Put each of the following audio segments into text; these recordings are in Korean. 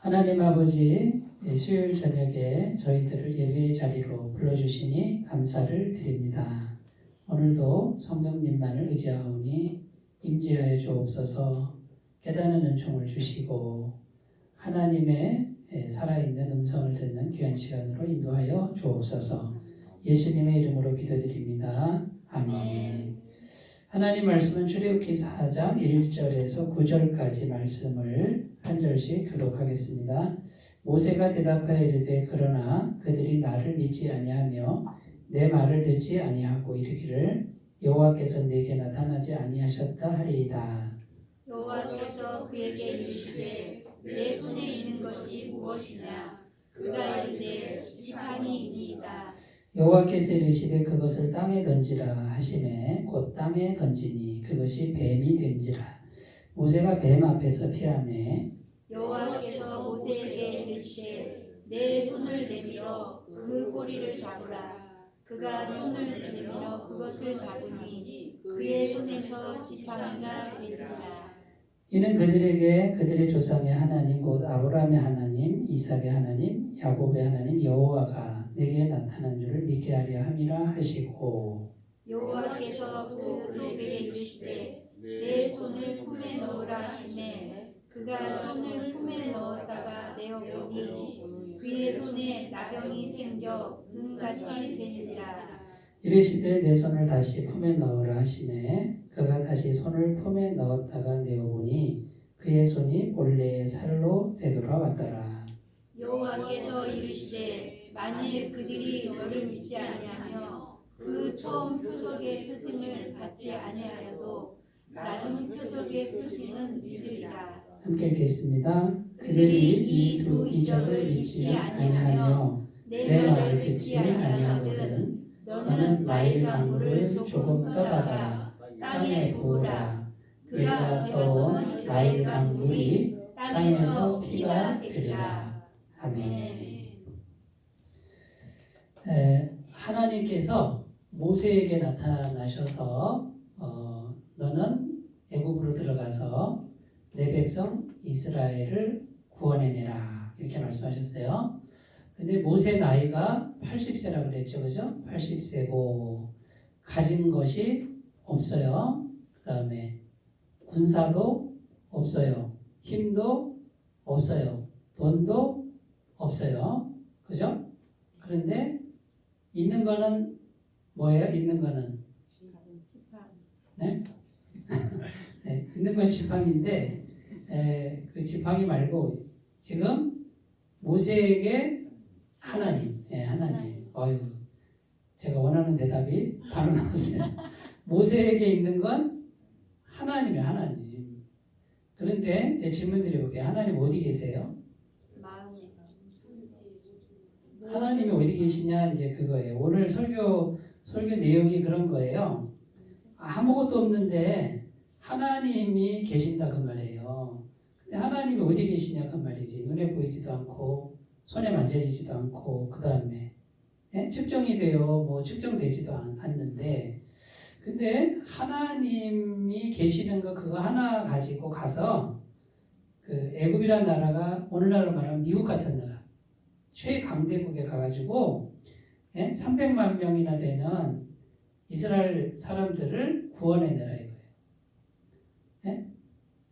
하나님 아버지, 수요일 저녁에 저희들을 예배의 자리로 불러주시니 감사를 드립니다. 오늘도 성령님만을 의지하오니 임재하여 주옵소서. 깨닫는 은총을 주시고 하나님의 살아있는 음성을 듣는 귀한 시간으로 인도하여 주옵소서. 예수님의 이름으로 기도드립니다. 아멘. 하나님 말씀은 출애굽기 4장 1절에서 9절까지 말씀을 한 절씩 교독하겠습니다. 모세가 대답하여 이르되 그러나 그들이 나를 믿지 아니하며 내 말을 듣지 아니하고 이르기를 여호와께서 내게 나타나지 아니하셨다 하리이다. 여호와께서 그에게 이르시되 내 손에 있는 것이 무엇이냐? 그가 이르되 지팡이 이니이다. 여호와께서 이르시되 그것을 땅에 던지라 하시매 곧 땅에 던지니 그것이 뱀이 된지라. 모세가 뱀 앞에서 피하매 여호와께서 모세에게 이르시되 내 손을 내밀어 그 꼬리를 잡으라. 그가 손을 내밀어 그것을 잡으니 그의 손에서 지팡이가 된지라. 이는 그들에게 그들의 조상의 하나님 곧 아브라함의 하나님, 이삭의 하나님, 야곱의 하나님 여호와가 내게 나타난 줄을 믿게 하려 함이라 하시고, 여호와께서 또 그에게 이르시되 내 손을 품에 넣으라 하시매 그가 손을 품에 넣었다가 내어보니 그의 손에 나병이 생겨 은같이 된지라. 이르시되 내 손을 다시 품에 넣으라 하시매 그가 다시 손을 품에 넣었다가 내어보니 그의 손이 본래의 살로 되돌아왔더라. 여호와께서 이르시되 만일 그들이 너를 믿지 아니하며 그 처음 표적의 표징을 받지 아니하여도 나중 표적의 표징은 믿으리라. 함께 읽겠습니다. 그들이 이 두 이적을 믿지 아니하며 내 말을 듣지 아니하거든 너는 나일 강물을 조금 떠다가 땅에 부으라. 그가 떠온 나일 강물이 땅에서 피가 되리라. 아멘. 하나님께서 모세에게 나타나셔서 너는 애굽으로 들어가서 내 백성 이스라엘을 구원해내라 이렇게 말씀하셨어요. 근데 모세 나이가 80세라고 그랬죠, 그죠? 80세고 가진 것이 없어요. 그 다음에 군사도 없어요. 힘도 없어요. 돈도 없어요. 그죠? 그런데 있는 거는 뭐예요? 있는 거는 네? 네, 있는 건 지팡이인데 그 지팡이 말고 지금 모세에게 하나님, 하나님. 제가 원하는 대답이 바로 나왔어요. 모세에게 있는 건 하나님이에요, 하나님. 그런데 이제 질문 드려볼게요. 하나님 어디 계세요? 하나님이 어디 계시냐 이제 그거예요. 오늘 설교 내용이 그런 거예요. 아무것도 없는데 하나님이 계신다 그 말이에요. 근데 하나님이 어디 계시냐 그 말이지. 눈에 보이지도 않고 손에 만져지지도 않고 그 다음에 측정이 돼요. 뭐 측정되지도 않는데 근데 하나님이 계시는 거 그거 하나 가지고 가서 그 애굽이라는 나라가 오늘날로 말하면 미국 같은 나라 최강대국에 가가지고 300만 명이나 되는 이스라엘 사람들을 구원해내라 이거예요.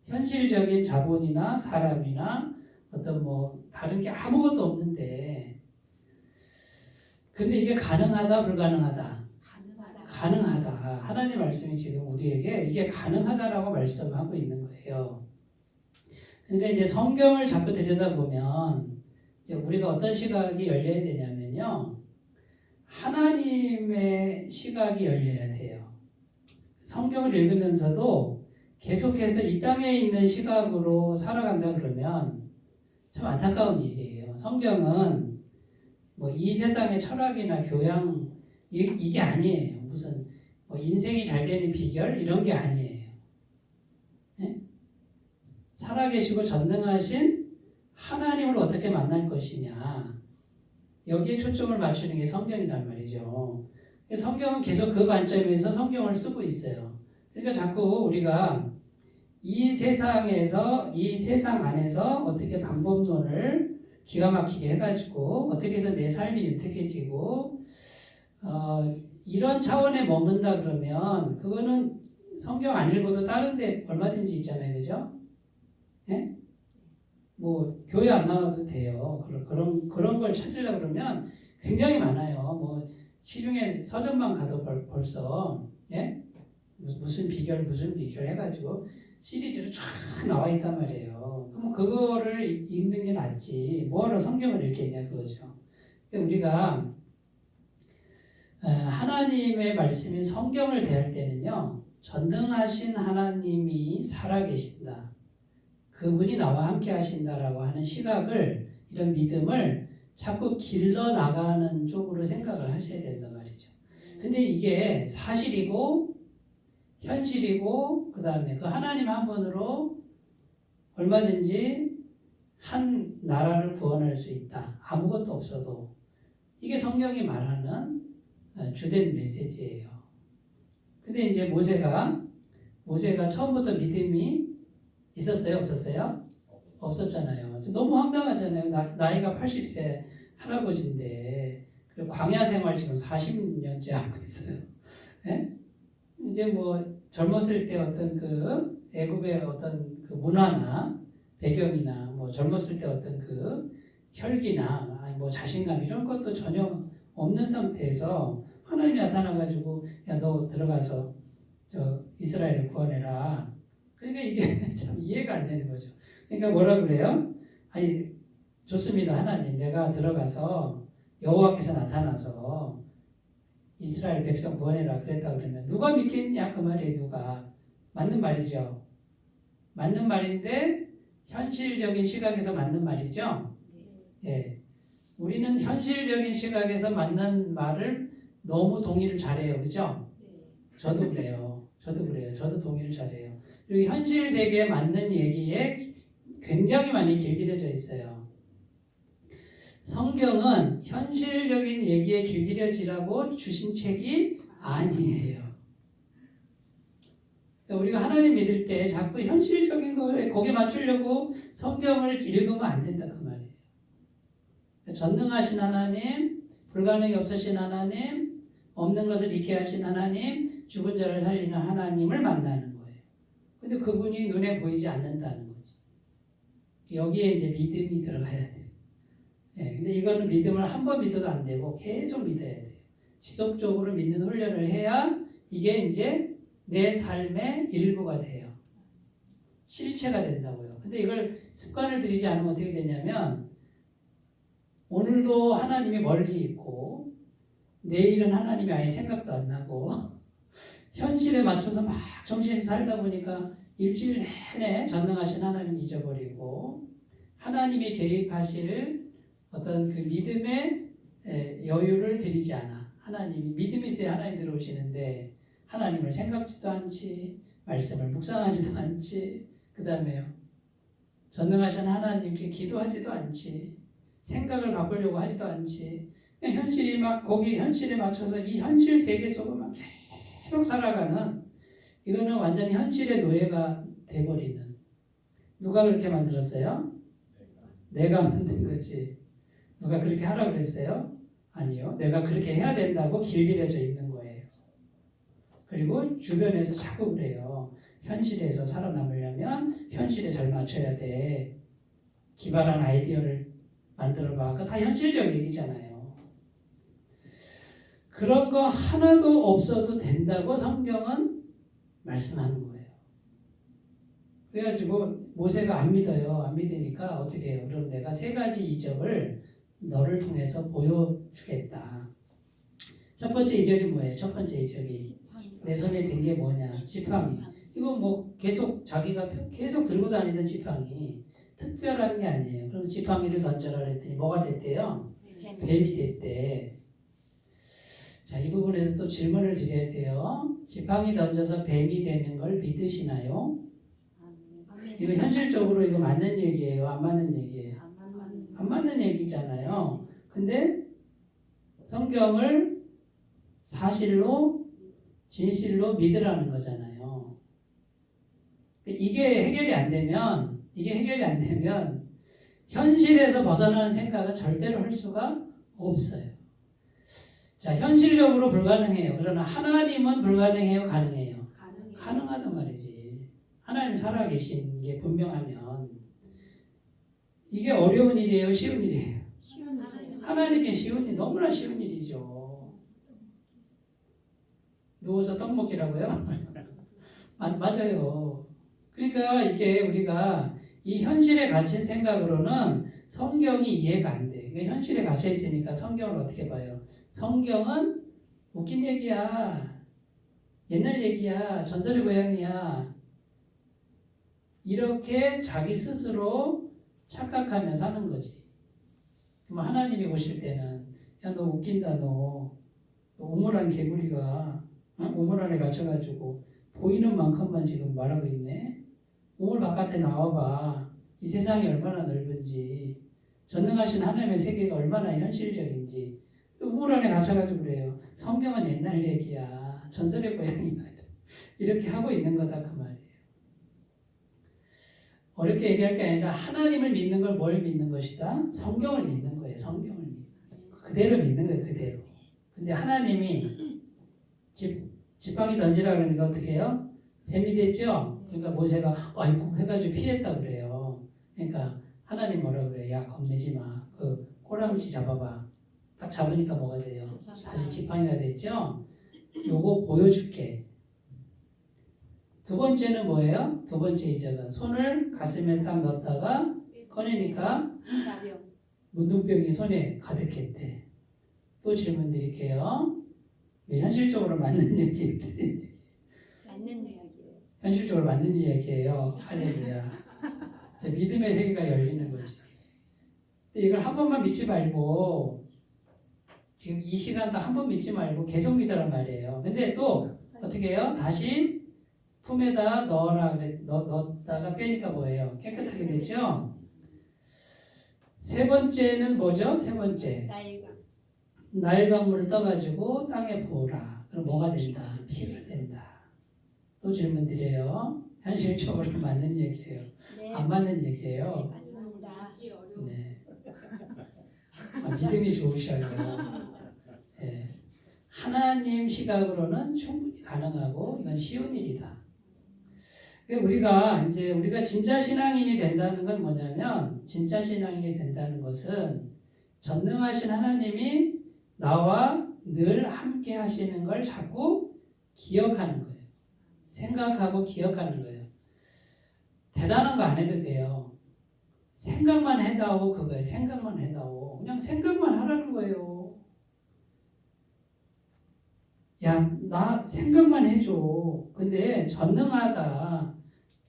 현실적인 자본이나 사람이나 어떤 뭐 다른 게 아무것도 없는데 근데 이게 가능하다 불가능하다? 가능하다. 하나님 말씀이 지금 우리에게 이게 가능하다라고 말씀하고 있는 거예요. 그러니까 이제 성경을 자꾸 들여다보면 이제 우리가 어떤 시각이 열려야 되냐면요. 하나님의 시각이 열려야 돼요. 성경을 읽으면서도 계속해서 이 땅에 있는 시각으로 살아간다 그러면 참 안타까운 일이에요. 성경은 뭐 이 세상의 철학이나 교양 이게 아니에요. 무슨 뭐 인생이 잘 되는 비결 이런 게 아니에요. 살아계시고 전능하신 하나님을 어떻게 만날 것이냐 여기에 초점을 맞추는 게 성경이란 말이죠. 성경은 계속 그 관점에서 성경을 쓰고 있어요. 그러니까 자꾸 우리가 이 세상에서 이 세상 안에서 어떻게 방법론을 기가 막히게 해가지고 어떻게 해서 내 삶이 윤택해지고 이런 차원에 머문다 그러면 그거는 성경 안 읽어도 다른 데 얼마든지 있잖아요. 그죠? 예? 뭐 교회 안 나와도 돼요. 그런 걸 찾으려고 그러면 굉장히 많아요. 뭐 시중에 서점만 가도 벌써 예? 무슨 비결 해가지고 시리즈로 쫙 나와 있단 말이에요. 그럼 그거를 읽는 게 낫지. 뭐하러 성경을 읽겠냐 그거죠. 근데 우리가 하나님의 말씀인 성경을 대할 때는요. 전능하신 하나님이 살아계신다. 그분이 나와 함께 하신다라고 하는 시각을 이런 믿음을 자꾸 길러 나가는 쪽으로 생각을 하셔야 된단 말이죠. 근데 이게 사실이고 현실이고 그 다음에 그 하나님 한 분으로 얼마든지 한 나라를 구원할 수 있다. 아무것도 없어도. 이게 성경이 말하는 주된 메시지예요. 근데 이제 모세가 처음부터 믿음이 있었어요? 없었어요? 없었잖아요. 너무 황당하잖아요. 나이가 80세 할아버지인데 광야 생활 지금 40년째 하고 있어요. 네? 이제 뭐 젊었을 때 어떤 그 애굽의 어떤 그 문화나 배경이나 뭐 젊었을 때 어떤 그 혈기나 아니 뭐 자신감 이런 것도 전혀 없는 상태에서 하나님이 나타나가지고 야 너 들어가서 저 이스라엘을 구원해라. 그러니까 이게 참 이해가 안 되는 거죠. 그러니까 뭐라 그래요? 아니 좋습니다 하나님 내가 들어가서 여호와께서 나타나서 이스라엘 백성 구원해라 그랬다 그러면 누가 믿겠냐 그 말이에요. 누가 맞는 말이죠. 맞는 말인데 현실적인 시각에서 맞는 말이죠. 예, 우리는 현실적인 시각에서 맞는 말을 너무 동의를 잘해요, 그죠? 저도 그래요. 저도 동의를 잘해요. 그리고 현실 세계에 맞는 얘기에 굉장히 많이 길들여져 있어요. 성경은 현실적인 얘기에 길들여지라고 주신 책이 아니에요. 그러니까 우리가 하나님 믿을 때 자꾸 현실적인 거에 거기에 맞추려고 성경을 읽으면 안 된다 그 말이에요. 전능하신 하나님, 불가능이 없으신 하나님, 없는 것을 있게 하신 하나님, 죽은 자를 살리는 하나님을 만나는 거예요. 근데 그분이 눈에 보이지 않는다는 거지. 여기에 이제 믿음이 들어가야 돼요. 예, 근데 이거는 믿음을 한 번 믿어도 안 되고 계속 믿어야 돼요. 지속적으로 믿는 훈련을 해야 이게 이제 내 삶의 일부가 돼요. 실체가 된다고요. 근데 이걸 습관을 들이지 않으면 어떻게 되냐면 오늘도 하나님이 멀리 있고 내일은 하나님이 아예 생각도 안 나고 현실에 맞춰서 막 정신이 살다 보니까 일주일 내내 전능하신 하나님 잊어버리고 하나님이 개입하실 어떤 그 믿음의 여유를 드리지 않아. 하나님이 믿음이 있어야 하나님 들어오시는데 하나님을 생각지도 않지, 말씀을 묵상하지도 않지, 그 다음에요 전능하신 하나님께 기도하지도 않지, 생각을 바꾸려고 하지도 않지. 그냥 현실이 막 거기 현실에 맞춰서 이 현실 세계 속으로만 계속 살아가는 이거는 완전히 현실의 노예가 돼버리는. 누가 그렇게 만들었어요? 내가 만든 거지. 누가 그렇게 하라고 그랬어요? 아니요. 내가 그렇게 해야 된다고 길들여져 있는 거예요. 그리고 주변에서 자꾸 그래요. 현실에서 살아남으려면 현실에 잘 맞춰야 돼. 기발한 아이디어를 만들어봐. 그거 다 현실적 얘기잖아요. 그런 거 하나도 없어도 된다고 성경은 말씀하는 거예요. 그래가지고 모세가 안 믿어요. 안 믿으니까 어떻게 해요? 그럼 내가 세 가지 이적을 너를 통해서 보여주겠다. 첫 번째 이적이 뭐예요? 첫 번째 이적이 내 손에 든 게 뭐냐? 지팡이. 이거 뭐 계속 자기가 계속 들고 다니던 지팡이 특별한 게 아니에요. 그럼 지팡이를 던져라 그랬더니 뭐가 됐대요? 뱀이 됐대. 자, 이 부분에서 또 질문을 드려야 돼요. 지팡이 던져서 뱀이 되는 걸 믿으시나요? 이거 현실적으로 이거 맞는 얘기예요? 안 맞는 얘기예요? 안 맞는 얘기잖아요. 근데 성경을 사실로 진실로 믿으라는 거잖아요. 이게 해결이 안 되면 현실에서 벗어나는 생각은 절대로 할 수가 없어요. 자, 현실적으로 불가능해요. 그러나 하나님은 불가능해요, 가능해요? 가능하단 말이지. 하나님 살아계신 게 분명하면 이게 어려운 일이에요, 쉬운 일이에요? 하나님께 쉬운 일, 너무나 쉬운 일이죠. 누워서 떡 먹기라고요? 맞아요. 그러니까 이게 우리가 이 현실에 갇힌 생각으로는 성경이 이해가 안 돼. 그러니까 현실에 갇혀 있으니까 성경을 어떻게 봐요? 성경은 웃긴 얘기야. 옛날 얘기야. 전설의 고향이야. 이렇게 자기 스스로 착각하며 사는 거지. 그럼 하나님이 보실 때는 야, 너 웃긴다, 너 우물안 개구리가 우물 안에 갇혀가지고 보이는 만큼만 지금 말하고 있네. 우물 바깥에 나와봐. 이 세상이 얼마나 넓은지, 전능하신 하나님의 세계가 얼마나 현실적인지. 또 우물 안에 갇혀가지고 그래요. 성경은 옛날 얘기야. 전설의 고향이야. 이렇게 하고 있는 거다 그 말이에요. 어렵게 얘기할 게 아니라 하나님을 믿는 걸 뭘 믿는 것이다? 성경을 믿는 거예요. 성경을 믿는 거예요. 그대로 믿는 거예요. 그대로. 근데 하나님이 지팡이 던지라 그러니까 어떻게 해요? 뱀이 됐죠? 그러니까 모세가 아이고 해가지고 피했다 그래요. 그러니까 하나님 뭐라 그래요? 야 겁내지 마. 그 꼬랑지 잡아봐. 딱 잡으니까 뭐가 돼요? 다시 지팡이가 됐죠? 요거 보여줄게. 두 번째는 뭐예요? 두 번째 이적은 손을 가슴에 딱 넣었다가 꺼내니까 문둥병이 손에 가득했대. 또 질문 드릴게요. 현실적으로 맞는 얘기예요? 맞는 이야기예요. 현실적으로 맞는 이야기예요. 할렐루야. 믿음의 세계가 열리는 거지. 근데 이걸 한 번만 믿지 말고 지금 이 시간 딱 한 번 믿지 말고 계속 믿으란 말이에요. 근데 또 어떻게 해요? 다시 품에다 넣어라 그래. 넣었다가 빼니까 뭐예요? 깨끗하게 됐죠? 세 번째는 뭐죠? 세 번째. 나일강물을 떠가지고 땅에 부어라. 그럼 뭐가 된다? 피가 된다. 또 질문 드려요. 현실적으로 맞는 얘기예요? 네. 안 맞는 얘기예요? 맞습니다. 네. 믿음이 좋으셔요. 네. 하나님 시각으로는 충분히 가능하고 이건 쉬운 일이다. 우리가 진짜 신앙인이 된다는 건 뭐냐면, 진짜 신앙인이 된다는 것은 전능하신 하나님이 나와 늘 함께 하시는 걸 자꾸 기억하는 거예요. 생각하고 기억하는 거예요. 대단한 거 안 해도 돼요. 생각만 해다오 그거예요. 생각만 해다오. 그냥 생각만 하라는 거예요. 야, 나 생각만 해줘. 근데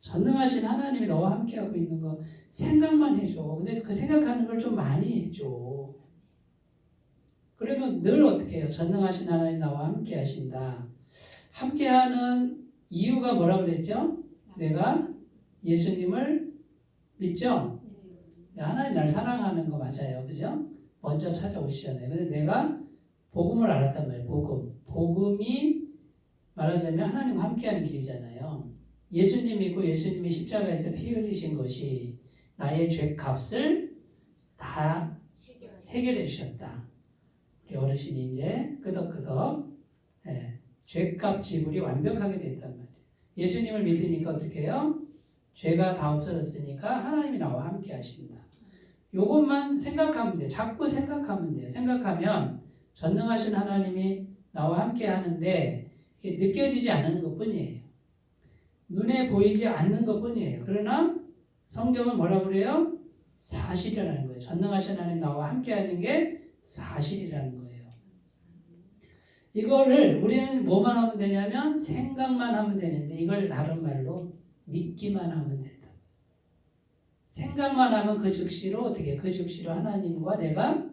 전능하신 하나님이 너와 함께하고 있는 거 생각만 해줘. 근데 그 생각하는 걸 좀 많이 해줘. 그러면 늘 어떻게 해요? 전능하신 하나님 나와 함께 하신다. 함께하는 이유가 뭐라고 그랬죠? 내가 예수님을 믿죠? 하나님 날 사랑하는 거 맞아요. 그죠? 먼저 찾아오시잖아요. 근데 내가 복음을 알았단 말이에요. 복음이 말하자면 하나님과 함께하는 길이잖아요. 예수님 믿고 예수님이 십자가에서 피 흘리신 것이 나의 죄값을 다 해결해 주셨다. 우리 어르신이 이제 끄덕끄덕 죄값 지불이 완벽하게 됐단 말이에요. 예수님을 믿으니까 어떻게 해요? 죄가 다 없어졌으니까 하나님이 나와 함께 하신다. 요것만 생각하면 돼요. 자꾸 생각하면 돼요. 생각하면 전능하신 하나님이 나와 함께 하는데 이게 느껴지지 않는 것 뿐이에요. 눈에 보이지 않는 것 뿐이에요. 그러나 성경은 뭐라고 그래요? 사실이라는 거예요. 전능하신 하나님 나와 함께 하는 게 사실이라는 거예요. 이거를 우리는 뭐만 하면 되냐면 생각만 하면 되는데 이걸 다른 말로 믿기만 하면 된다. 생각만 하면 그 즉시로 어떻게 그 즉시로 하나님과 내가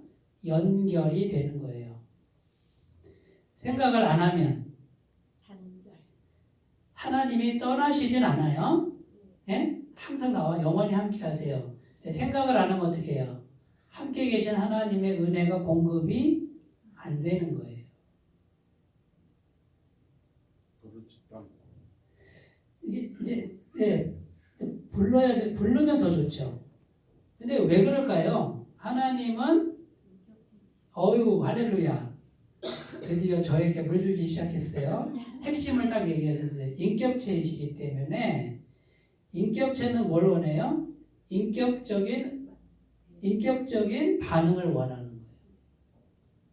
연결이 되는 거예요. 생각을 안 하면 하나님이 떠나시진 않아요. 예? 항상 나와 영원히 함께 하세요. 생각을 안 하면 어떻게 해요? 함께 계신 하나님의 은혜가 공급이 안 되는 거예요. 이제 부르면 더 좋죠. 근데 왜 그럴까요? 하나님은 어유 할렐루야. 드디어 저에게 물들기 시작했어요. 핵심을 딱 얘기하셨어요. 인격체이시기 때문에 인격체는 뭘 원해요? 인격적인 반응을 원하는 거예요.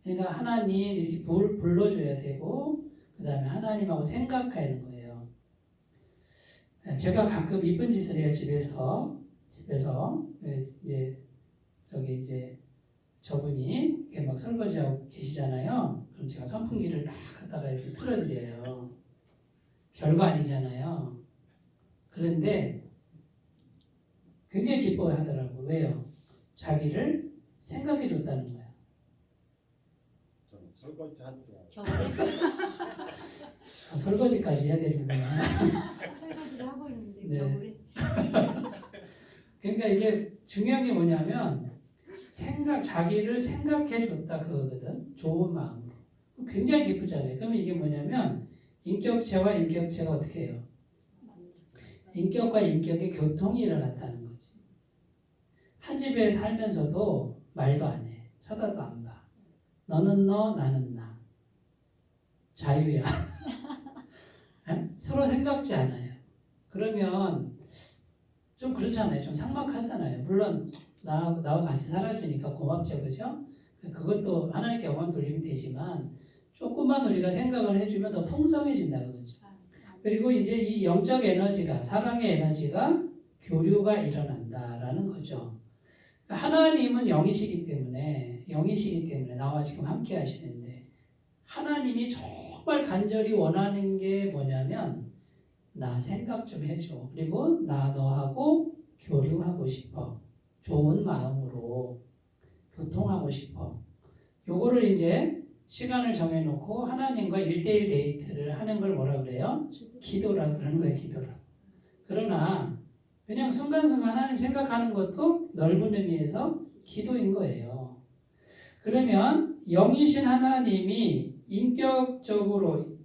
그러니까 하나님 이렇게 불러줘야 되고 그 다음에 하나님하고 생각하는 거예요. 제가 가끔 이쁜 짓을 해요. 집에서 이제 저분이 이렇게 막 설거지하고 계시잖아요. 그럼 제가 선풍기를 딱 갖다가 이렇게 틀어드려요. 별거 아니잖아요. 그런데 굉장히 기뻐하더라고. 왜요? 자기를 생각해 줬다는 거야. 저는 설거지 할때 설거지까지 해야 되는구나. 설거지를 하고 있는데 네. 겨울에 그러니까 이게 중요한 게 뭐냐면 자기를 생각해 줬다 그거거든. 좋은 마음으로. 굉장히 기쁘잖아요. 그러면 이게 뭐냐면 인격체와 인격체가 어떻게 해요? 인격과 인격의 교통이 일어났다는 거지. 한 집에 살면서도 말도 안 해. 쳐다도 안 봐. 너는 너, 나는 나. 자유야. 서로 생각지 않아요. 그러면 좀 그렇잖아요. 좀 삭막하잖아요. 물론 나와 같이 살아주니까 고맙죠. 그죠? 그것도 하나님께 영광 돌리면 되지만 조금만 우리가 생각을 해주면 더 풍성해진다 그거죠. 그리고 이제 이 영적 에너지가 사랑의 에너지가 교류가 일어난다라는 거죠. 하나님은 영이시기 때문에 나와 지금 함께 하시는데 하나님이 정말 간절히 원하는 게 뭐냐면 나 생각 좀 해줘. 그리고 나 너하고 교류하고 싶어. 좋은 마음으로 교통하고 싶어. 요거를 이제 시간을 정해놓고 하나님과 1대1 데이트를 하는 걸 뭐라 그래요? 기도라 그러는 거예요. 기도라. 그러나 그냥 순간순간 하나님 생각하는 것도 넓은 의미에서 기도인 거예요. 그러면 영이신 하나님이 인격적으로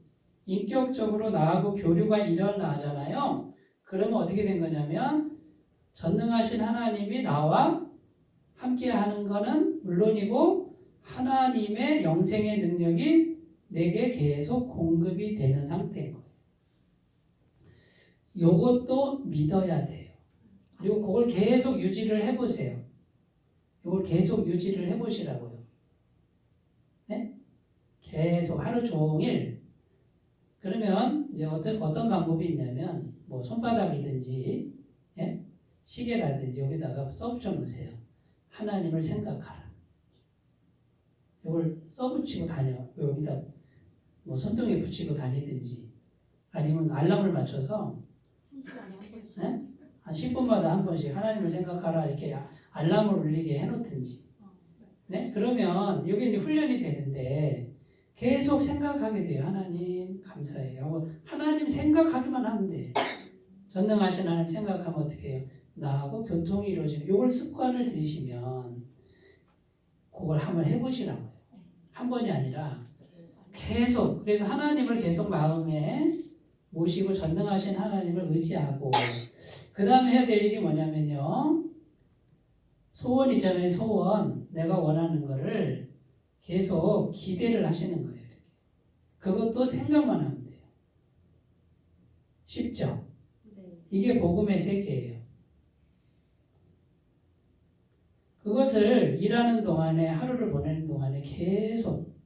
나하고 교류가 일어나잖아요. 그러면 어떻게 된 거냐면 전능하신 하나님이 나와 함께 하는 거는 물론이고 하나님의 영생의 능력이 내게 계속 공급이 되는 상태인 거예요. 요것도 믿어야 돼요. 그리고 그걸 계속 유지를 해보세요. 이걸 계속 유지를 해보시라고요. 네? 계속 하루 종일. 그러면 이제 어떤 방법이 있냐면 뭐 손바닥이든지 예? 시계라든지 여기다가 써붙여 놓으세요. 하나님을 생각하라. 이걸 써붙이고 다녀. 여기다 뭐 손등에 붙이고 다니든지 아니면 알람을 맞춰서 1시간에 한 번씩 네? 한 10분마다 한 번씩 하나님을 생각하라 이렇게 알람을 울리게 해놓든지. 네? 그러면 이게 이제 훈련이 되는데 계속 생각하게 돼요. 하나님 감사해요. 하고 하나님 생각하기만 하면 돼. 전능하신 하나님 생각하면 어떻게 해요? 나하고 교통이 이루어지고 이걸 습관을 들이시면 그걸 한번 해보시라고요. 한 번이 아니라 계속. 그래서 하나님을 계속 마음에 모시고 전능하신 하나님을 의지하고 그 다음에 해야 될 일이 뭐냐면요. 소원 있잖아요. 소원. 내가 원하는 거를 계속 기대를 하시는 거예요. 이렇게. 그것도 생각만 하면 돼요. 쉽죠? 네. 이게 복음의 세계예요. 그것을 일하는 동안에 하루를 보내는 동안에 계속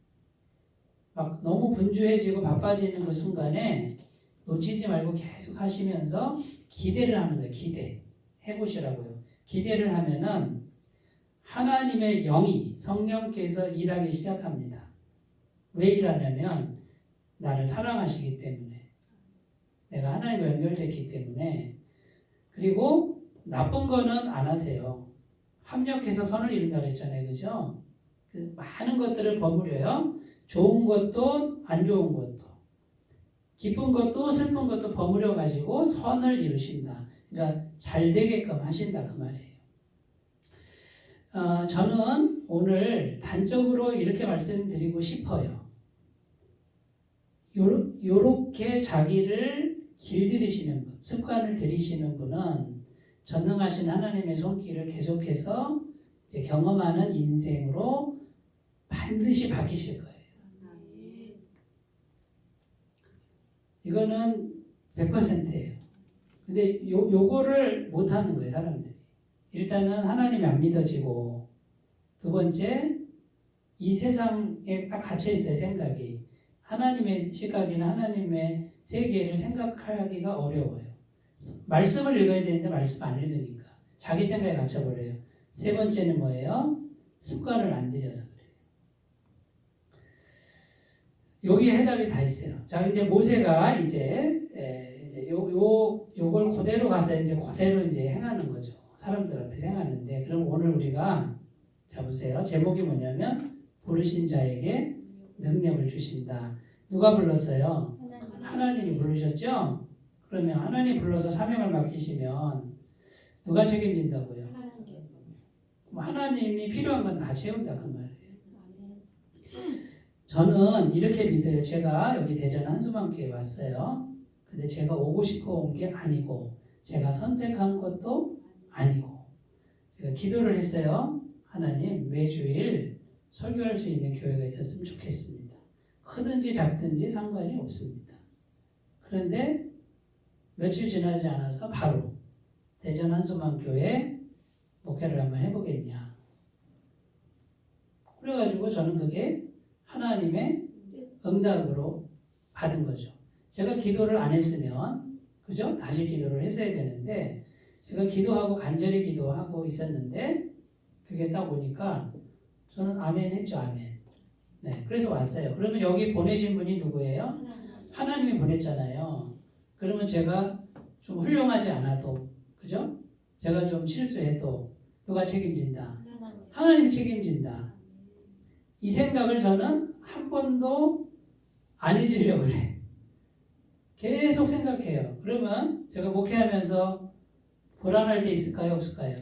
막 너무 분주해지고 바빠지는 그 순간에 놓치지 말고 계속 하시면서 기대를 하는 거예요. 기대. 해보시라고요. 기대를 하면은 하나님의 영이 성령께서 일하기 시작합니다. 왜 일하냐면 나를 사랑하시기 때문에 내가 하나님과 연결됐기 때문에 그리고 나쁜 거는 안 하세요. 합력해서 선을 이룬다 그랬잖아요. 그죠? 그 많은 것들을 버무려요. 좋은 것도 안 좋은 것도 기쁜 것도 슬픈 것도 버무려 가지고 선을 이루신다. 그러니까 잘 되게끔 하신다 그 말이에요. 저는 오늘 단적으로 이렇게 말씀드리고 싶어요. 요렇게 자기를 길들이시는 분, 습관을 들이시는 분은 전능하신 하나님의 손길을 계속해서 이제 경험하는 인생으로 반드시 바뀌실 거예요. 이거는 100%예요. 근데 요거를 못하는 거예요, 사람들이. 일단은 하나님이 안 믿어지고, 두 번째, 이 세상에 딱 갇혀있어요, 생각이. 하나님의 시각이나 하나님의 세계를 생각하기가 어려워요. 말씀을 읽어야 되는데 말씀 안 읽으니까. 자기 생각에 갇혀버려요. 세 번째는 뭐예요? 습관을 안 들여서 그래요. 여기에 해답이 다 있어요. 자, 이제 모세가 이제 요걸 그대로 가서 이제 그대로 이제 행하는 거죠. 사람들 앞에서 행하는데, 그럼 오늘 우리가, 자 보세요. 제목이 뭐냐면, 부르신 자에게 능력을 주신다. 누가 불렀어요? 하나님이 부르셨죠? 그러면 하나님 불러서 사명을 맡기시면 누가 책임진다고요? 그럼 하나님이 필요한 건 다 채운다 그 말이에요. 저는 이렇게 믿어요. 제가 여기 대전 한수만교회 왔어요. 근데 제가 오고 싶어 온 게 아니고, 제가 선택한 것도 아니고, 제가 기도를 했어요. 하나님, 매주일 설교할 수 있는 교회가 있었으면 좋겠습니다. 크든지 작든지 상관이 없습니다. 그런데 며칠 지나지 않아서 바로 대전 한수만교회 목회를 한번 해보겠냐. 그래가지고 저는 그게 하나님의 응답으로 받은 거죠. 제가 기도를 안 했으면, 그죠? 다시 기도를 했어야 되는데, 제가 기도하고 간절히 기도하고 있었는데, 그게 딱 오니까 저는 아멘 했죠, 아멘. 네, 그래서 왔어요. 그러면 여기 보내신 분이 누구예요? 하나님이 보냈잖아요. 그러면 제가 좀 훌륭하지 않아도, 그죠? 제가 좀 실수해도 누가 책임진다? 하나님이 책임진다. 이 생각을 저는 한 번도 안 잊으려고 그래. 계속 생각해요. 그러면 제가 목회하면서 불안할 때 있을까요? 없을까요?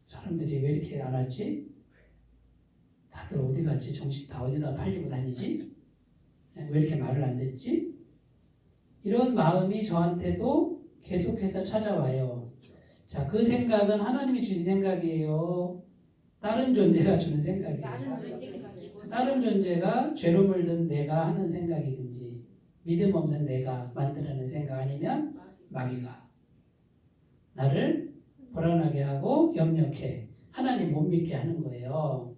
사람들이 왜 이렇게 안 왔지? 다들 어디 갔지? 정신 다 어디다 팔리고 다니지? 왜 이렇게 말을 안 듣지? 이런 마음이 저한테도 계속해서 찾아와요. 자, 그 생각은 하나님이 주신 생각이에요. 다른 존재가 주는 생각이에요. 다른 존재가 죄로 물든 내가 하는 생각이든지, 믿음 없는 내가 만들어낸 생각, 아니면 마귀가 나를 불안하게 하고 염려케, 하나님 못 믿게 하는 거예요.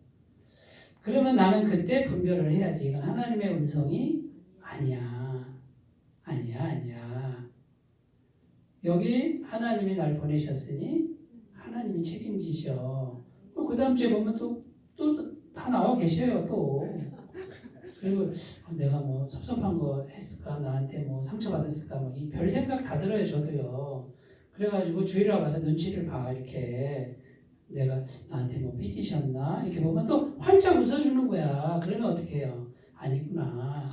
그러면 나는 그때 분별을 해야지. 이건 하나님의 음성이 아니야. 아니야. 여기 하나님이 날 보내셨으니 하나님이 책임지셔. 그 다음 주에 보면 또 다 나와 계셔요, 또. 그리고 내가 뭐 섭섭한 거 했을까? 나한테 뭐 상처받았을까? 뭐 이 별 생각 다 들어요, 저도요. 그래가지고 주일에 와서 눈치를 봐, 이렇게. 내가 나한테 뭐 삐지셨나? 이렇게 보면 또 활짝 웃어주는 거야. 그러면 어떻게 해요? 아니구나.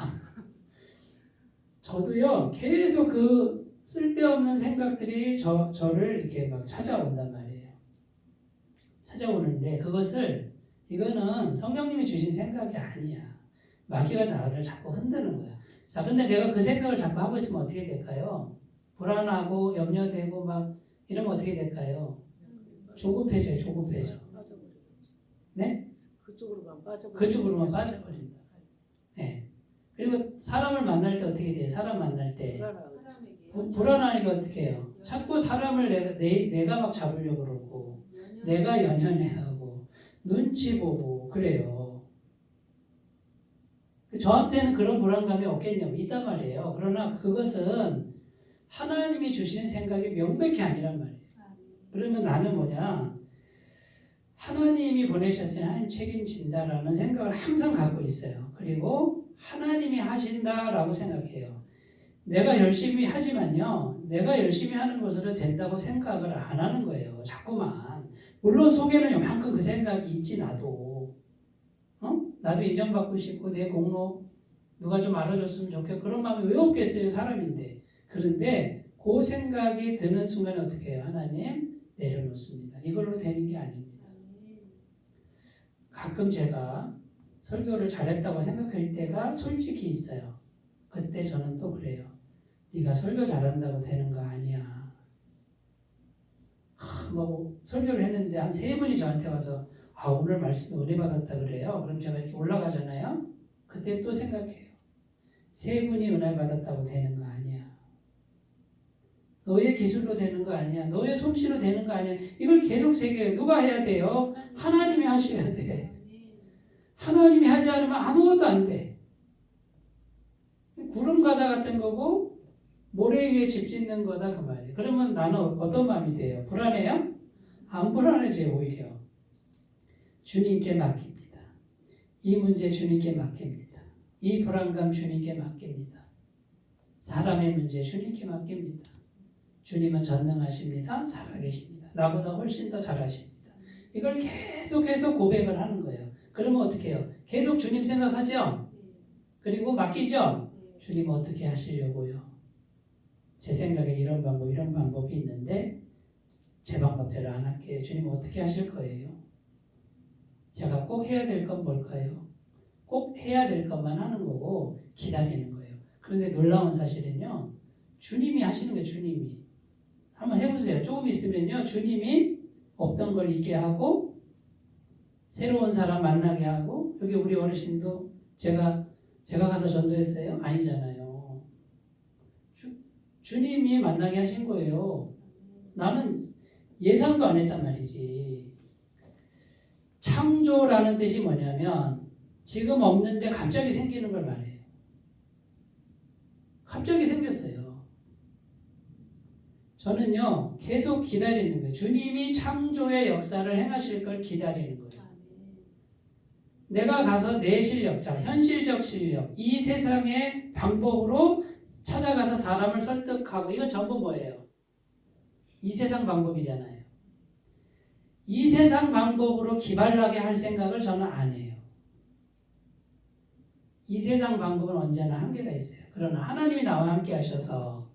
저도요, 계속 그 쓸데없는 생각들이 저를 이렇게 막 찾아온단 말이에요. 찾아오는데 이거는 성령님이 주신 생각이 아니야. 마귀가 나를 자꾸 흔드는 거야. 자, 근데 내가 그 생각을 자꾸 하고 있으면 어떻게 될까요? 불안하고 염려되고 막 이러면 어떻게 될까요? 조급해져. 네? 그쪽으로만 빠져버린다. 네. 그리고 사람을 만날 때 어떻게 돼요? 사람 만날 때 불안하니까 어떻게 해요? 자꾸 사람을 내가 막 잡으려고 그러고, 내가 연연해하고 눈치 보고 그래요. 저한테는 그런 불안감이 없겠냐고 있단 말이에요. 그러나 그것은 하나님이 주시는 생각이 명백히 아니란 말이에요. 그러면 나는 뭐냐? 하나님이 보내셨으니 하나님 책임진다라는 생각을 항상 갖고 있어요. 그리고 하나님이 하신다라고 생각해요. 내가 열심히 하지만요, 내가 열심히 하는 것으로 된다고 생각을 안 하는 거예요. 자꾸만. 물론 속에는 요만큼 그 생각이 있지, 나도. 나도 인정받고 싶고, 내 공로 누가 좀 알아줬으면 좋겠고, 그런 마음이 왜 없겠어요, 사람인데. 그런데 그 생각이 드는 순간에 어떻게 해요? 하나님 내려놓습니다. 이걸로 되는 게 아닙니다. 가끔 제가 설교를 잘했다고 생각할 때가 솔직히 있어요. 그때 저는 또 그래요. 네가 설교 잘한다고 되는 거 아니야. 막 설교를 했는데 한 3분이 저한테 와서 오늘 말씀 은혜 받았다 그래요. 그럼 제가 이렇게 올라가잖아요. 그때 또 생각해요. 3분이 은혜 받았다고 되는 거 아니야. 너의 기술로 되는 거 아니야. 너의 솜씨로 되는 거 아니야. 이걸 계속 새겨요. 누가 해야 돼요? 하나님이 하셔야 돼. 하나님이 하지 않으면 아무것도 안 돼. 구름 과자 같은 거고 모래 위에 집 짓는 거다 그 말이에요. 그러면 나는 어떤 마음이 돼요? 불안해요? 안 불안해져요. 오히려 주님께 맡깁니다. 이 문제 주님께 맡깁니다. 이 불안감 주님께 맡깁니다. 사람의 문제 주님께 맡깁니다. 주님은 전능하십니다. 살아계십니다. 나보다 훨씬 더 잘하십니다. 이걸 계속해서 고백을 하는 거예요. 그러면 어떻게 해요? 계속 주님 생각하죠? 그리고 맡기죠? 주님 어떻게 하시려고요? 제 생각에 이런 방법이 있는데 제 방법대로 안 할게요. 주님 어떻게 하실 거예요? 제가 꼭 해야 될 건 뭘까요? 꼭 해야 될 것만 하는 거고 기다리는 거예요. 그런데 놀라운 사실은요. 주님이 하시는 거예요. 주님이. 한번 해보세요. 조금 있으면요. 주님이 없던 걸 있게 하고 새로운 사람 만나게 하고 여기 우리 어르신도 제가 가서 전도했어요? 아니잖아요. 주님이 만나게 하신 거예요. 나는 예상도 안 했단 말이지. 창조라는 뜻이 뭐냐면 지금 없는데 갑자기 생기는 걸 말해요. 갑자기 생겼어요. 저는요 계속 기다리는 거예요. 주님이 창조의 역사를 행하실 걸 기다리는 거예요. 내가 가서 내 실력, 자 현실적 실력, 이 세상의 방법으로 찾아가서 사람을 설득하고 이건 전부 뭐예요? 이 세상 방법이잖아요. 이 세상 방법으로 기발나게 할 생각을 저는 안 해요. 이 세상 방법은 언제나 한계가 있어요. 그러나 하나님이 나와 함께 하셔서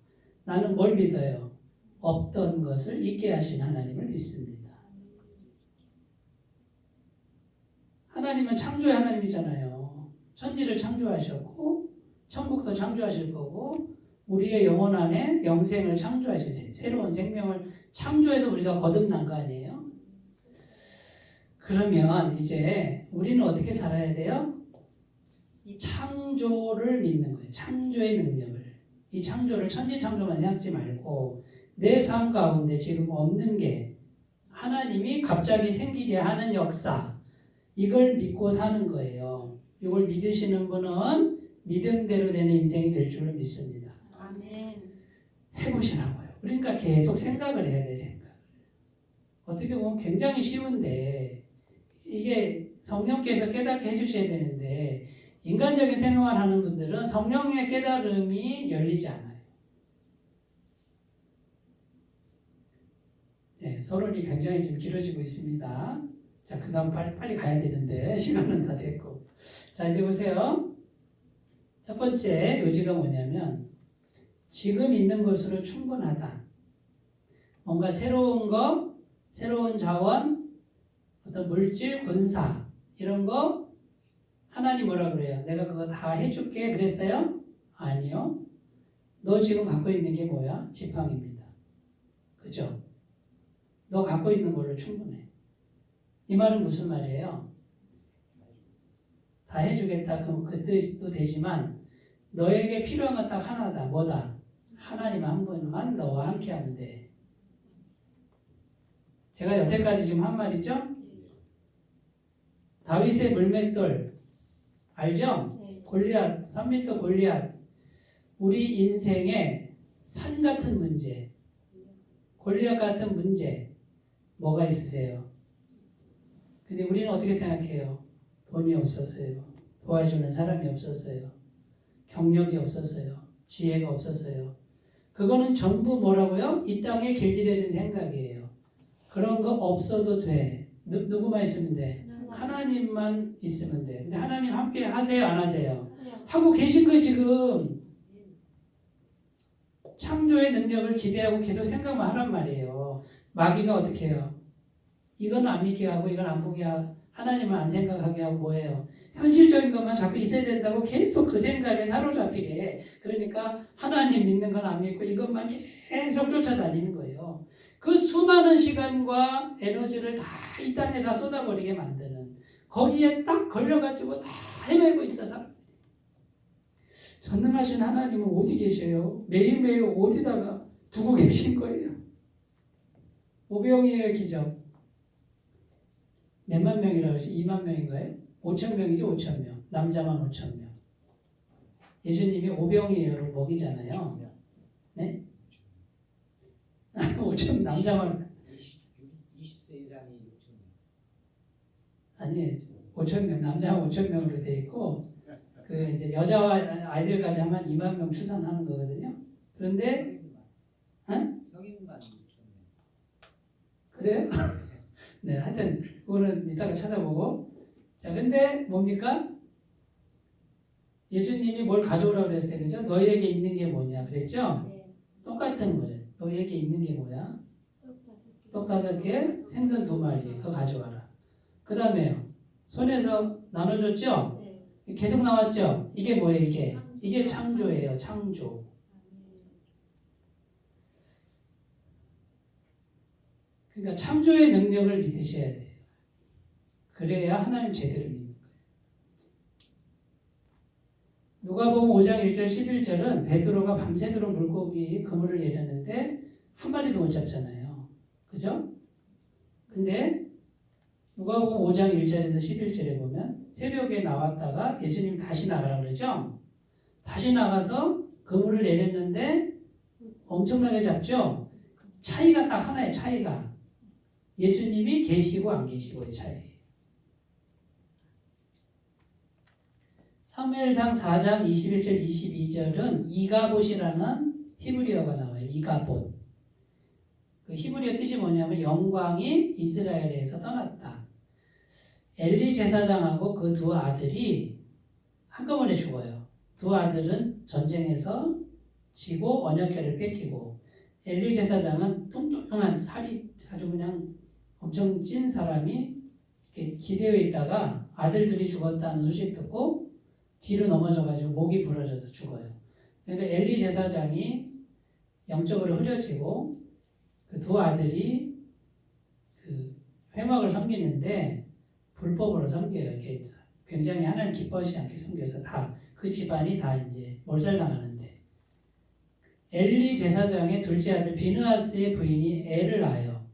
나는 뭘 믿어요? 없던 것을 있게 하신 하나님을 믿습니다. 하나님은 창조의 하나님이잖아요. 천지를 창조하셨고 천국도 창조하실 거고 우리의 영혼 안에 영생을 창조하실 새로운 생명을 창조해서 우리가 거듭난 거 아니에요? 그러면 이제 우리는 어떻게 살아야 돼요? 이 창조를 믿는 거예요. 창조의 능력을. 이 창조를 천지창조만 생각지 말고 내 삶 가운데 지금 없는 게 하나님이 갑자기 생기게 하는 역사 이걸 믿고 사는 거예요. 이걸 믿으시는 분은 믿음대로 되는 인생이 될 줄로 믿습니다. 아멘. 해보시라고요. 그러니까 계속 생각을 해야 돼. 생각. 어떻게 보면 굉장히 쉬운데 이게 성령께서 깨닫게 해주셔야 되는데 인간적인 생각을 하는 분들은 성령의 깨달음이 열리지 않아요. 네, 서론이 굉장히 지금 길어지고 있습니다. 자, 그 다음 빨리 가야 되는데 시간은 다 됐고. 자, 이제 보세요. 첫 번째 요지가 뭐냐면 지금 있는 것으로 충분하다. 뭔가 새로운 거, 새로운 자원, 어떤 물질, 군사 이런 거 하나님 뭐라 그래요? 내가 그거 다 해줄게 그랬어요? 아니요. 너 지금 갖고 있는 게 뭐야? 지팡입니다. 그죠? 너 갖고 있는 걸로 충분해. 이 말은 무슨 말이에요? 다 해주겠다. 그럼 그 뜻도 되지만 너에게 필요한 건 딱 하나다. 뭐다? 하나님 한 분만 너와 함께 하면 돼. 제가 여태까지 지금 한 말이죠? 다윗의 물맷돌 알죠? 네. 골리앗, 3m 골리앗. 우리 인생의 산 같은 문제, 골리앗 같은 문제 뭐가 있으세요? 근데 우리는 어떻게 생각해요? 돈이 없어서요. 도와주는 사람이 없어서요. 경력이 없어서요. 지혜가 없어서요. 그거는 전부 뭐라고요? 이 땅에 길들여진 생각이에요. 그런 거 없어도 돼. 누구만 있으면 돼? 하나님만 있으면 돼. 근데 하나님 함께 하세요? 안 하세요? 하고 계신 거예요 지금. 창조의 능력을 기대하고 계속 생각만 하란 말이에요. 마귀가 어떻게 해요? 이건 안 믿게 하고 이건 안 보게 하고 하나님을 안 생각하게 하고 뭐예요? 현실적인 것만 자꾸 있어야 된다고 계속 그 생각에 사로잡히게 해. 그러니까 하나님 믿는 건 안 믿고 이것만 계속 쫓아다니는 거예요. 그 수많은 시간과 에너지를 다 이 땅에다 쏟아버리게 만드는 거기에 딱 걸려가지고 다 헤매고 있어 사람들이. 전능하신 하나님은 어디 계셔요? 매일매일 어디다가 두고 계신 거예요? 오병이어의 기적 몇만 명이라고 그러지? 2만 명인가요? 5천 명이죠. 5천 명. 남자만 5천 명. 예수님이 오병이어로 먹이잖아요. 네? 5천 남자만 20세 이상이 6천 명. 아니 5천 명 남자만 5천 명으로 돼 있고 그 이제 여자와 아이들까지 하면 2만 명 출산하는 거거든요. 그런데 성인만 6천 명. 그래요? 네, 하여튼 그거는 이따가 찾아보고. 자, 근데 뭡니까? 예수님이 뭘 가져오라고 그랬어요, 그죠? 너희에게 있는 게 뭐냐 그랬죠? 네. 똑같은 거예요. 너희에게 있는 게 뭐야? 떡 떡 다섯 개. 5개, 생선 2마리, 그거 가져와라. 그 다음에요. 손에서 나눠줬죠? 네. 계속 나왔죠? 이게 뭐예요, 이게? 이게 창조예요, 창조. 그러니까 창조의 능력을 믿으셔야 돼요. 그래야 하나님 제대로 믿는 거예요. 누가복음 5장 1절 11절은 베드로가 밤새도록 물고기 그물을 내렸는데 한 마리도 못 잡잖아요. 그죠? 근데 누가복음 5장 1절에서 11절에 보면 새벽에 나왔다가 예수님 다시 나가라 그러죠? 다시 나가서 그물을 내렸는데 엄청나게 잡죠? 차이가 딱 하나의 차이가 예수님이 계시고 안 계시고의 차이예요. 사무엘상 4장 21절 22절은 이가봇이라는 히브리어가 나와요. 이가봇. 그 히브리어 뜻이 뭐냐면 영광이 이스라엘에서 떠났다. 엘리 제사장하고 그 두 아들이 한꺼번에 죽어요. 두 아들은 전쟁에서 지고 언약궤를 뺏기고 엘리 제사장은 뚱뚱한 살이 아주 그냥 엄청 찐 사람이 이렇게 기대어 있다가 아들들이 죽었다는 소식 듣고 뒤로 넘어져가지고 목이 부러져서 죽어요. 그러니까 엘리 제사장이 영적으로 흐려지고 그 두 아들이 그 회막을 섬기는데 불법으로 섬겨요. 이렇게 굉장히 하나님 기뻐하지 않게 섬겨서 다 그 집안이 다 이제 몰살당하는데 엘리 제사장의 둘째 아들 비느하스의 부인이 애를 낳아요.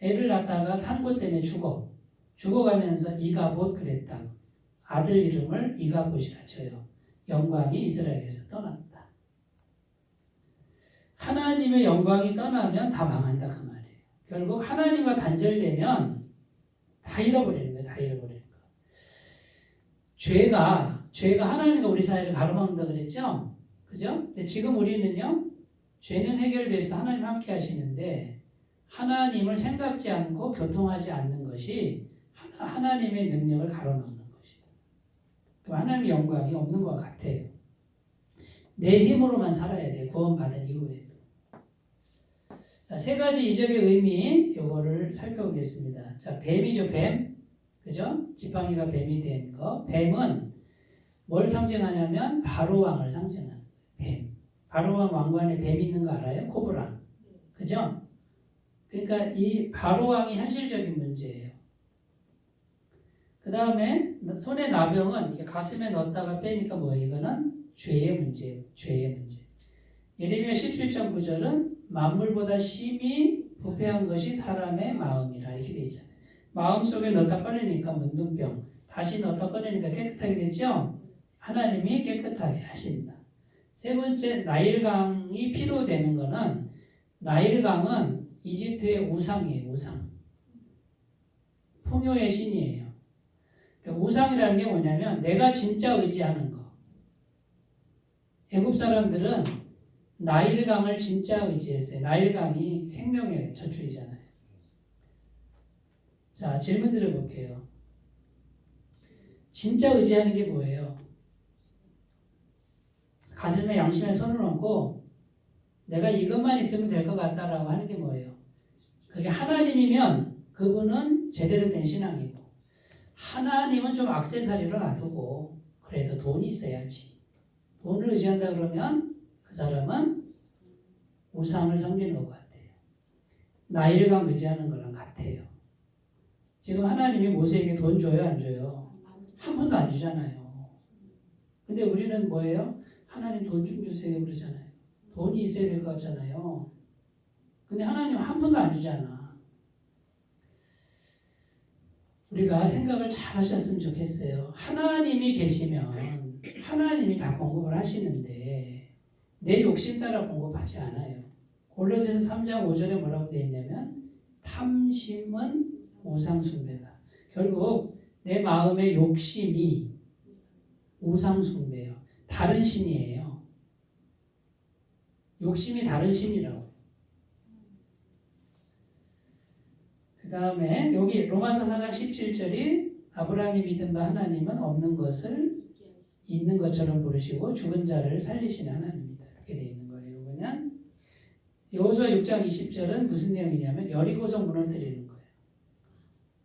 애를 낳다가 산고 때문에 죽어가면서 이가봇 그랬다. 아들 이름을 이가봇이라 쳐요. 영광이 이스라엘에서 떠났다. 하나님의 영광이 떠나면 다 망한다 그 말이에요. 결국 하나님과 단절되면 다 잃어버리는 거예요. 다 잃어버리는 거예요. 죄가 하나님과 우리 사이를 가로막는다 그랬죠? 그죠? 근데 지금 우리는요, 죄는 해결돼서 하나님 함께 하시는데 하나님을 생각지 않고 교통하지 않는 것이 하나님의 능력을 가로막는 것이다. 그럼 하나님의 영광이 없는 것 같아요. 내 힘으로만 살아야 돼. 구원받은 이후에도. 자, 세 가지 이적의 의미, 요거를 살펴보겠습니다. 자, 뱀이죠, 뱀. 그죠? 지팡이가 뱀이 된 거. 뱀은 뭘 상징하냐면 바로왕을 상징하는 거예요. 뱀. 바로왕 왕관에 뱀 있는 거 알아요? 코브라. 그죠? 그러니까 이 바로왕이 현실적인 문제예요. 그 다음에 손의 나병은 이렇게 가슴에 넣었다가 빼니까 뭐예요? 이거는 죄의 문제예요. 죄의 문제. 예레미야 17장 9절은 만물보다 심히 부패한 것이 사람의 마음이라 이렇게 돼 있잖아요. 마음속에 넣었다 꺼내니까 문둥병, 다시 넣었다 꺼내니까 깨끗하게 됐죠? 하나님이 깨끗하게 하신다. 세 번째, 나일강이 피로 되는 거는 나일강은 이집트의 우상이에요. 우상. 풍요의 신이에요. 그러니까 우상이라는 게 뭐냐면 내가 진짜 의지하는 거. 애굽 사람들은 나일강을 진짜 의지했어요. 나일강이 생명의 저출이잖아요. 자, 질문 드려볼게요. 진짜 의지하는 게 뭐예요? 가슴에 양심에 손을 얹고 내가 이것만 있으면 될 것 같다라고 하는 게 뭐예요? 그게 하나님이면 그분은 제대로 된 신앙이고 하나님은 좀 액세서리로 놔두고 그래도 돈이 있어야지. 돈을 의지한다 그러면 그 사람은 우상을 섬기는 것 같아요. 나일강 의지하는 거랑 같아요. 지금 하나님이 모세에게 돈 줘요, 안 줘요? 한 푼도 안 주잖아요. 근데 우리는 뭐예요? 하나님 돈 좀 주세요 그러잖아요. 돈이 있어야 될 것 같잖아요. 근데 하나님 한 푼도 안 주잖아. 우리가 생각을 잘 하셨으면 좋겠어요. 하나님이 계시면 하나님이 다 공급을 하시는데 내 욕심 따라 공급하지 않아요. 골로새서 3장 5절에 뭐라고 되어 있냐면 탐심은 우상숭배다. 결국 내 마음의 욕심이 우상숭배예요. 다른 신이에요. 욕심이 다른 신이라고. 그 다음에 여기 로마서 4장 17절이 아브라함이 믿은 바 하나님은 없는 것을 있는 것처럼 부르시고 죽은 자를 살리시는 하나님이다. 이렇게 되어 있는 거예요. 그러면 여호수아 6장 20절은 무슨 내용이냐면 여리고성 무너뜨리는 거예요.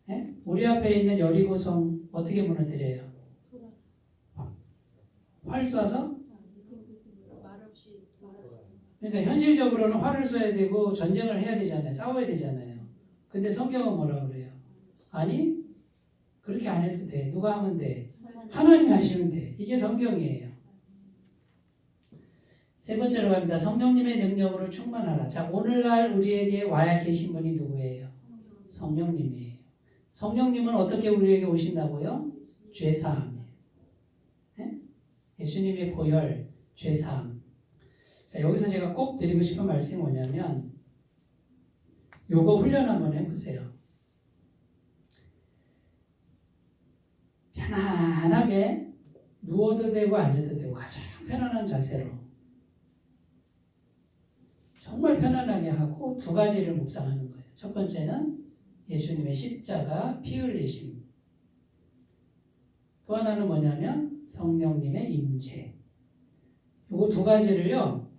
네? 우리 앞에 있는 여리고성 어떻게 무너뜨려요? 활 쏴서? 그러니까 현실적으로는 활을 쏴야 되고 전쟁을 해야 되잖아요. 싸워야 되잖아요. 근데 성경은 뭐라고 그래요? 아니 그렇게 안 해도 돼. 누가 하면 돼? 하나님이 하시면 돼. 이게 성경이에요. 세 번째로 갑니다. 성령님의 능력으로 충만하라. 자, 오늘날 우리에게 와야 계신 분이 누구예요? 성령님이에요. 성령님은 어떻게 우리에게 오신다고요? 죄사함이에요. 네? 예수님의 보혈, 죄사함. 자, 여기서 제가 꼭 드리고 싶은 말씀이 뭐냐면 요거 훈련 한번 해보세요. 편안하게 누워도 되고 앉아도 되고 가장 편안한 자세로 정말 편안하게 하고 두 가지를 묵상하는 거예요. 첫 번째는 예수님의 십자가 피 흘리심. 또 하나는 뭐냐면 성령님의 임재. 요거 두 가지를요.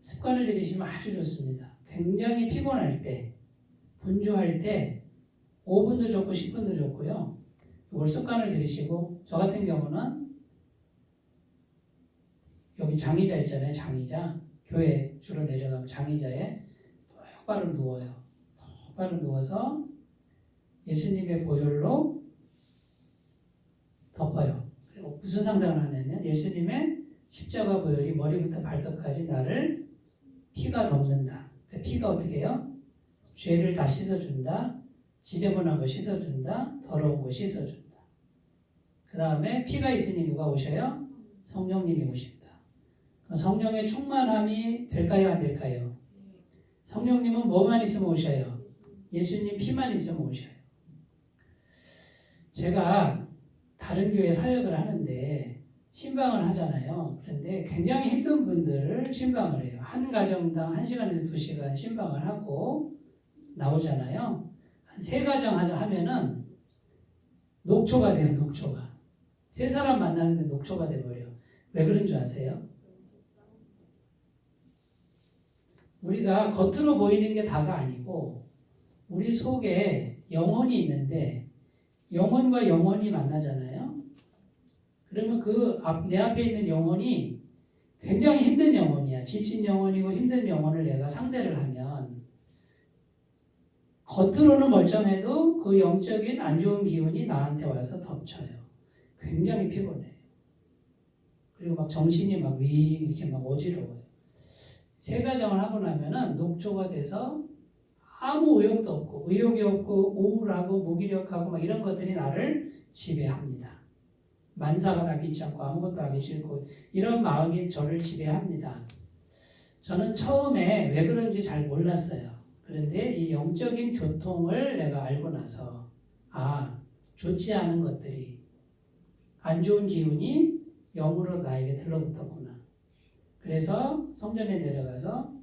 습관을 들이시면 아주 좋습니다. 굉장히 피곤할 때, 분주할 때 5분도 좋고 10분도 좋고요. 이걸 습관을 들이시고 저 같은 경우는 여기 장의자 있잖아요. 장의자. 교회 주로 내려가면 장의자에 똑바로 누워요. 똑바로 누워서 예수님의 보혈로 덮어요. 그리고 무슨 상상을 하냐면 예수님의 십자가 보혈이 머리부터 발끝까지 나를 피가 덮는다. 그 피가 어떻게 해요? 죄를 다 씻어준다. 지저분한 거 씻어준다. 더러운 거 씻어준다. 그 다음에 피가 있으니 누가 오셔요? 성령님이 오신다. 성령의 충만함이 될까요? 안 될까요? 성령님은 뭐만 있으면 오셔요? 예수님 피만 있으면 오셔요. 제가 다른 교회 사역을 하는데 신방을 하잖아요. 그런데 굉장히 힘든 분들을 신방을 해요. 한 가정당 1시간에서 2시간 신방을 하고 나오잖아요. 한 3가정 하면은 녹초가 돼요. 녹초가. 3사람 만나는데 녹초가 돼버려. 왜 그런 줄 아세요? 우리가 겉으로 보이는 게 다가 아니고 우리 속에 영혼이 있는데 영혼과 영혼이 만나잖아요. 그러면 내 앞에 있는 영혼이 굉장히 힘든 영혼이야. 지친 영혼이고 힘든 영혼을 내가 상대를 하면 겉으로는 멀쩡해도 그 영적인 안 좋은 기운이 나한테 와서 덮쳐요. 굉장히 피곤해요. 그리고 막 정신이 막 이렇게 막 어지러워요. 3가정을 하고 나면은 녹초가 돼서 아무 의욕도 없고 의욕이 없고 우울하고 무기력하고 막 이런 것들이 나를 지배합니다. 만사가 다 귀찮고 아무것도 하기 싫고 이런 마음이 저를 지배합니다. 저는 처음에 왜 그런지 잘 몰랐어요. 그런데 이 영적인 교통을 내가 알고 나서 좋지 않은 것들이 안 좋은 기운이 영으로 나에게 들러붙었구나. 그래서 성전에 내려가서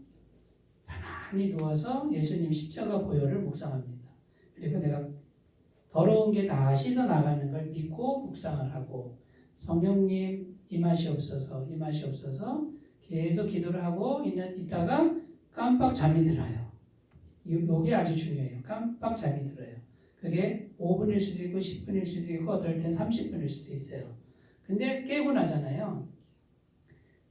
편안히 누워서 예수님 십자가 보혈을 묵상합니다. 그리고 내가 더러운 게 다 씻어 나가는 걸 믿고 묵상을 하고 성령님 임하시옵소서 임하시옵소서 계속 기도를 하고 있다가 깜빡 잠이 들어요. 이게 아주 중요해요. 깜빡 잠이 들어요. 그게 5분일 수도 있고 10분일 수도 있고 어떨 땐 30분일 수도 있어요. 근데 깨고 나잖아요.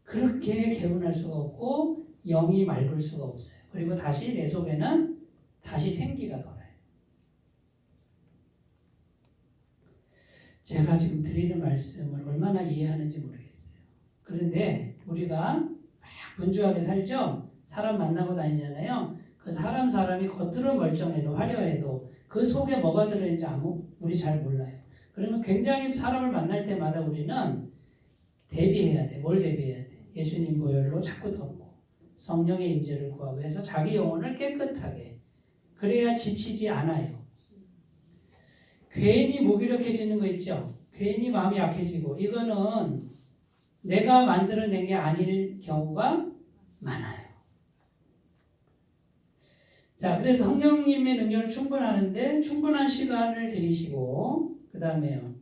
그렇게 개운할 수가 없고 영이 맑을 수가 없어요. 그리고 다시 내 속에는 다시 생기가 돌아요. 제가 지금 드리는 말씀을 얼마나 이해하는지 모르겠어요. 그런데 우리가 막 분주하게 살죠? 사람 만나고 다니잖아요. 그 사람이 겉으로 멀쩡해도 화려해도 그 속에 뭐가 들어있는지 우리 잘 몰라요. 그러면 굉장히 사람을 만날 때마다 우리는 대비해야 돼. 뭘 대비해야 돼? 예수님 보혈로 자꾸 덮고 성령의 임재를 구하고 해서 자기 영혼을 깨끗하게, 그래야 지치지 않아요. 괜히 무기력해지는 거 있죠? 괜히 마음이 약해지고, 이거는 내가 만들어낸 게 아닐 경우가 많아요. 자, 그래서 성령님의 능력을 충분하는데 충분한 시간을 들이시고, 그 다음에요,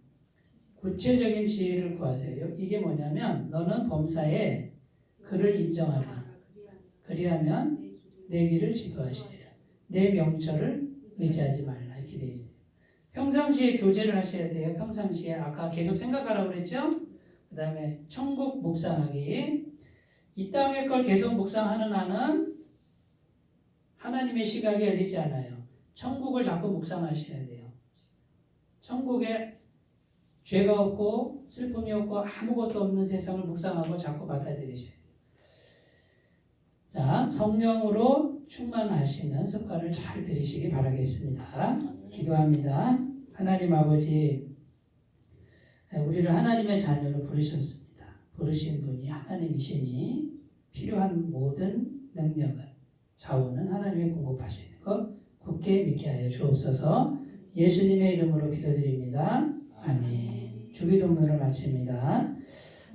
구체적인 지혜를 구하세요. 이게 뭐냐면, 너는 범사에 그를 인정하라. 그리하면 내 길을 지도하시리라. 내 명철을 의지하지 말라. 이렇게 되어 있어요. 평상시에 교제를 하셔야 돼요. 평상시에 아까 계속 생각하라고 그랬죠? 그 다음에 천국 묵상하기. 이 땅의 걸 계속 묵상하는 한은 하나님의 시각이 열리지 않아요. 천국을 자꾸 묵상하셔야 돼요. 천국에 죄가 없고 슬픔이 없고 아무것도 없는 세상을 묵상하고 자꾸 받아들이셔야 돼요. 자, 성령으로 충만하시는 습관을 잘 들이시기 바라겠습니다. 기도합니다. 하나님 아버지, 우리를 하나님의 자녀로 부르셨습니다. 부르신 분이 하나님이시니 필요한 모든 능력은, 자원은 하나님이 공급하시는 것 굳게 믿게 하여 주옵소서. 예수님의 이름으로 기도드립니다. 아멘. 주기도문을 마칩니다.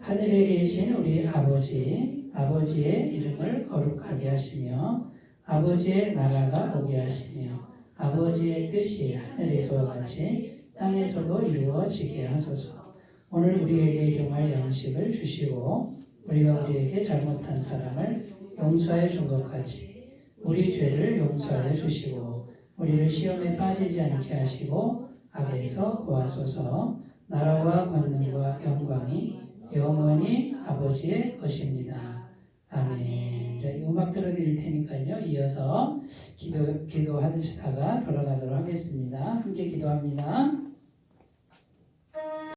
하늘에 계신 우리 아버지, 아버지의 이름을 거룩하게 하시며 아버지의 나라가 오게 하시며 아버지의 뜻이 하늘에서와 같이 땅에서도 이루어지게 하소서. 오늘 우리에게 일용할 양식을 주시고 우리가 우리에게 잘못한 사람을 용서해 준 것 같이 우리 죄를 용서하여 주시고 우리를 시험에 빠지지 않게 하시고 악에서 구하소서. 나라와 권능과 영광이 영원히 아버지의 것입니다. 아멘. 자, 이 음악 들어드릴 테니까요. 이어서 기도하시다가 돌아가도록 하겠습니다. 함께 기도합니다.